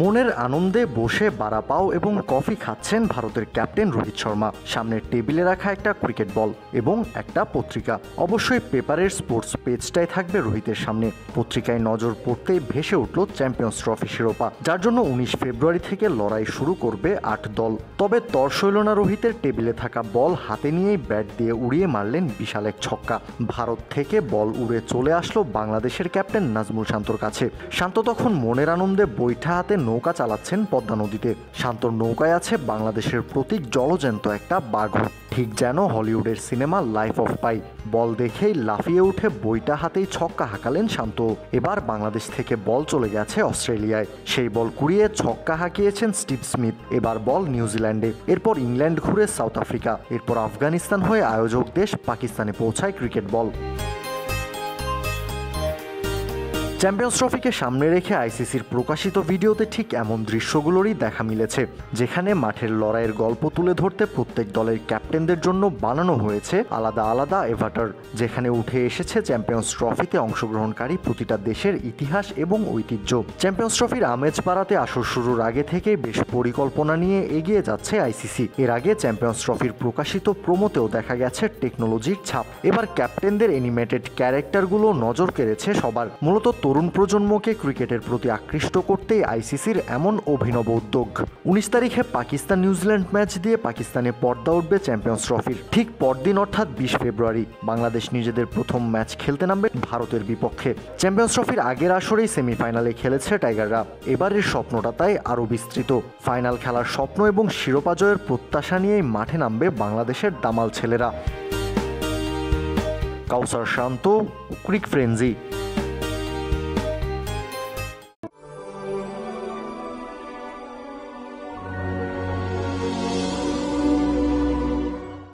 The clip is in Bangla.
মনের আনন্দে বসে বাড়া পাও এবং কফি খাচ্ছেন ভারতের ক্যাপ্টেন রোহিত শর্মা। সামনের টেবিলে রাখা একটা ক্রিকেট বল এবং একটা পত্রিকা। অবশ্যই পেপারের স্পোর্টস পেজটাই থাকবে রোহিতের সামনে। পত্রিকায় নজর পড়তেই ভেসে উঠল চ্যাম্পিয়ন্স ট্রফি শিরোপা, যার জন্য 19 ফেব্রুয়ারি থেকে লড়াই শুরু করবে 8 দল। তবে তর সইল না রোহিতের। টেবিলে থাকা বল হাতে নিয়েই ব্যাট দিয়ে উড়িয়ে মারলেন বিশাল এক ছক্কা। ভারত থেকে বল উড়ে চলে আসলো বাংলাদেশের ক্যাপ্টেন নাজমুল শান্তর কাছে। শান্ত তখন মনের আনন্দে বৈঠা হাতে নৌকা চালাচ্ছেন পদ্মা নদীতে। শান্তর নৌকায় আছে বাংলাদেশের প্রতীক জলজ্যান্ত একটা বাঘ, ঠিক যেন হলিউডের সিনেমা লাইফ অফ পাই। বল দেখেই লাফিয়ে উঠে বইটা হাতেই ছক্কা হাঁকালেন শান্ত। এবার বাংলাদেশ থেকে বল চলে গেছে অস্ট্রেলিয়ায়। সেই বল কুড়িয়ে ছক্কা হাঁকিয়েছেন স্টিভ স্মিথ। এবার বল নিউজিল্যান্ডে, এরপর ইংল্যান্ড ঘুরে সাউথ আফ্রিকা, এরপর আফগানিস্তান হয়ে আয়োজক দেশ পাকিস্তানে পৌঁছায় ক্রিকেট বল। চ্যাম্পিয়ন্স ট্রফিকে সামনে রেখে আইসিসির প্রকাশিত ভিডিওতে ঠিক এমন দৃশ্যগুলোরই দেখা মিলেছে, যেখানে মাঠের লড়াইয়ের গল্প তুলে ধরতে প্রত্যেক দলের ক্যাপ্টেনদের জন্য বানানো হয়েছে আলাদা আলাদা এভাটার, যেখানে উঠে এসেছে চ্যাম্পিয়ন্স ট্রফিতে অংশগ্রহণকারী প্রতিটা দেশের ইতিহাস এবং ঐতিহ্য। চ্যাম্পিয়ন্স ট্রফির আমেজ বাড়াতে আসর শুরুর আগে থেকে বেশ পরিকল্পনা নিয়ে এগিয়ে যাচ্ছে আইসিসি। এর আগে চ্যাম্পিয়ন্স ট্রফির প্রকাশিত প্রোমোতেও দেখা গেছে টেকনোলজির ছাপ। এবার ক্যাপ্টেনদের অ্যানিমেটেড ক্যারেক্টারগুলো নজর কেড়েছে সবার। মূলত তরুণ প্রজন্মকে ক্রিকেটের প্রতি আকৃষ্ট করতেই আইসিসির এমন অভিনব উদ্যোগ। 19 তারিখে পাকিস্তান নিউজিল্যান্ড ম্যাচ দিয়ে পাকিস্তানে পর্দা উঠবে চ্যাম্পিয়ন্স ট্রফির। ঠিক পরদিন অর্থাৎ 20 ফেব্রুয়ারি বাংলাদেশ নিজেদের প্রথম ম্যাচ খেলতে নামবে ভারতের বিপক্ষে। চ্যাম্পিয়ন্স ট্রফির আগের আসরেই সেমিফাইনালে খেলেছে টাইগাররা। এবারের স্বপ্নটা তাই আরও বিস্তৃত। ফাইনাল খেলার স্বপ্ন এবং শিরোপা জয়ের প্রত্যাশা নিয়েই মাঠে নামবে বাংলাদেশের দামাল ছেলেরা। কাউসার শান্ত, ক্রিক ফ্রেঞ্জি।